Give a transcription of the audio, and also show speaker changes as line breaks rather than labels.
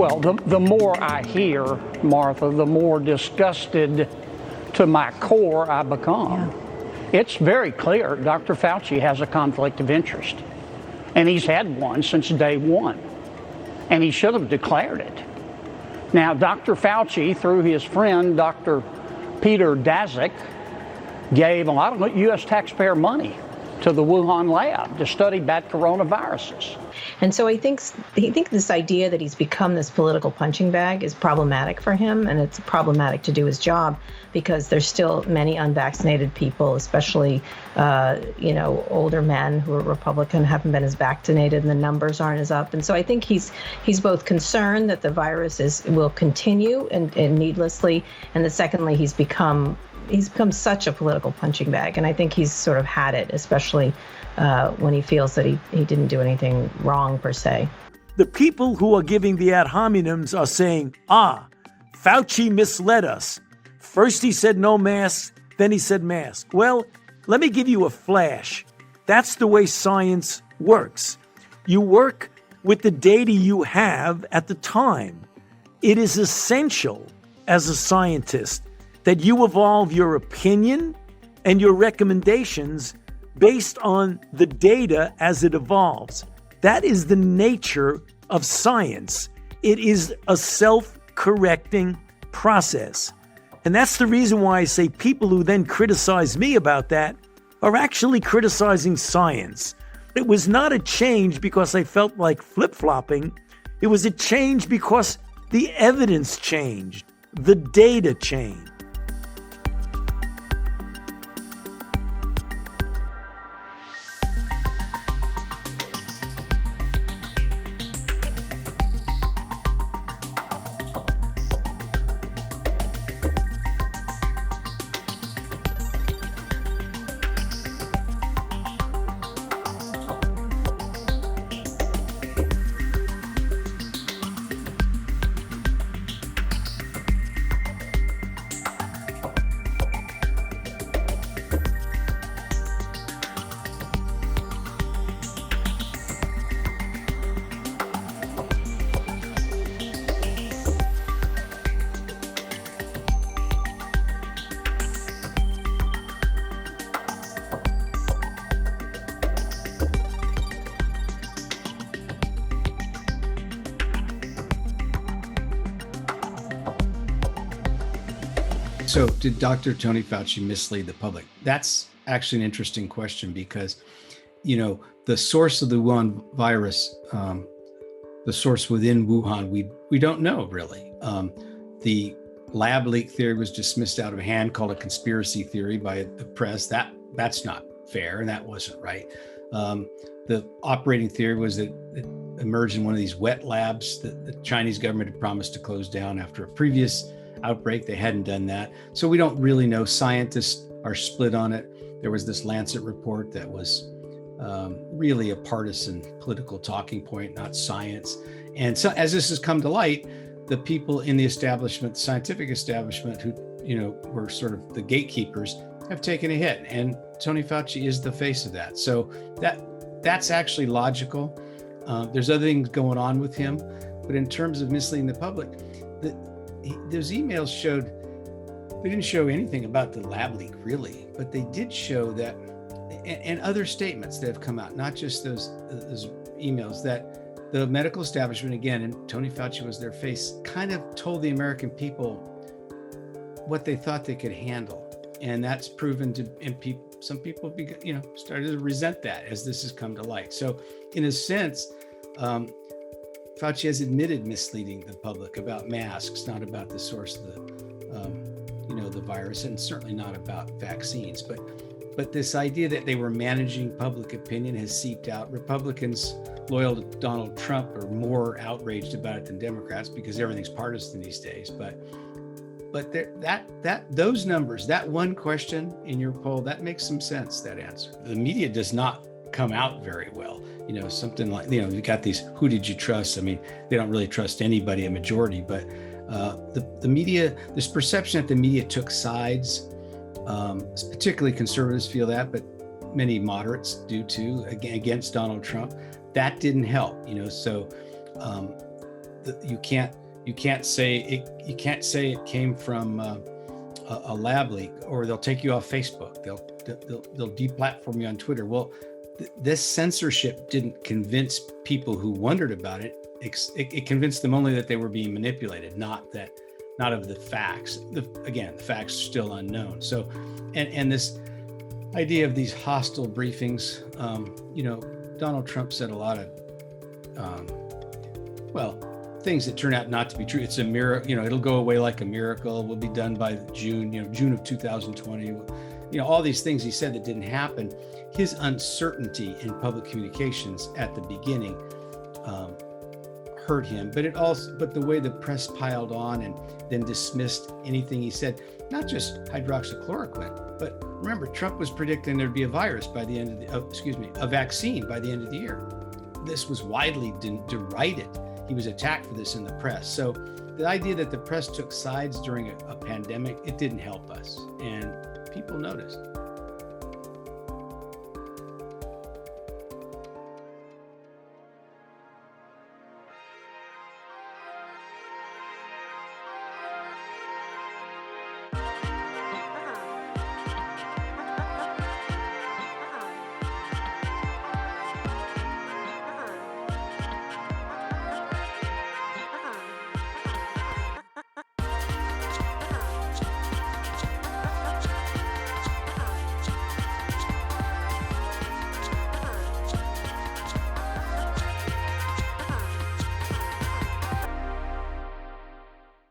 Well, the more I hear, Martha, the more disgusted to my core I become. Yeah. It's very clear Dr. Fauci has a conflict of interest, and he's had one since day one, and he should have declared it. Now, Dr. Fauci, through his friend, Dr. Peter Daszak, gave a lot of U.S. taxpayer money to the Wuhan lab to study bad coronaviruses.
And so I think this idea that he's become this political punching bag is problematic for him, and it's problematic to do his job because there's still many unvaccinated people, especially, older men who are Republican, haven't been as vaccinated, and the numbers aren't as up. And so I think he's both concerned that the virus will continue and needlessly, and that secondly, he's become such a political punching bag. And I think he's sort of had it, especially when he feels that he didn't do anything wrong per se.
The people who are giving the ad hominems are saying, Fauci misled us. First he said no masks, then he said mask. Well, let me give you a flash. That's the way science works. You work with the data you have at the time. It is essential as a scientist that you evolve your opinion and your recommendations based on the data as it evolves. That is the nature of science. It is a self-correcting process. And that's the reason why I say people who then criticize me about that are actually criticizing science. It was not a change because I felt like flip-flopping. It was a change because the evidence changed, the data changed.
So did Dr. Tony Fauci mislead the public? That's actually an interesting question because, the source of the Wuhan virus, the source within Wuhan, we don't know really. The lab leak theory was dismissed out of hand, called a conspiracy theory by the press. That's not fair, and that wasn't right. The operating theory was that it emerged in one of these wet labs that the Chinese government had promised to close down after a previous outbreak. They hadn't done that. So we don't really know. Scientists are split on it. There was this Lancet report that was really a partisan political talking point, not science. And so as this has come to light, the people in the establishment, the scientific establishment who, were sort of the gatekeepers have taken a hit. And Tony Fauci is the face of that. So that's actually logical. There's other things going on with him. But in terms of misleading the public, those emails they didn't show anything about the lab leak really, but they did show that, and other statements that have come out, not just those emails, that the medical establishment, again, and Tony Fauci was their face, kind of told the American people what they thought they could handle. And that's proven to, and some people, started to resent that as this has come to light. So in a sense, Fauci has admitted misleading the public about masks, not about the source of the virus, and certainly not about vaccines. But this idea that they were managing public opinion has seeped out. Republicans loyal to Donald Trump are more outraged about it than Democrats because everything's partisan these days. But those numbers, that one question in your poll, that makes some sense. That answer. The media does not come out very well. Something like, you got these, who did you trust? I mean, they don't really trust anybody, a majority, but the media, this perception that the media took sides, particularly conservatives feel that, but many moderates do too, against Donald Trump, that didn't help, So you can't say it came from a lab leak, or they'll take you off Facebook. They'll deplatform you on Twitter. Well, this censorship didn't convince people who wondered about it. It convinced them only that they were being manipulated, not of the facts. Again, the facts are still unknown. So, and this idea of these hostile briefings, Donald Trump said a lot of, things that turn out not to be true. It's a miracle, it'll go away like a miracle. We'll be done by June of 2020. All these things he said that didn't happen. His uncertainty in public communications at the beginning hurt him, but the way the press piled on and then dismissed anything he said, not just hydroxychloroquine, but remember, Trump was predicting there'd be a virus by the end of a vaccine by the end of the year. This was widely derided. He was attacked for this in the press. So the idea that the press took sides during a pandemic, it didn't help us. And people noticed.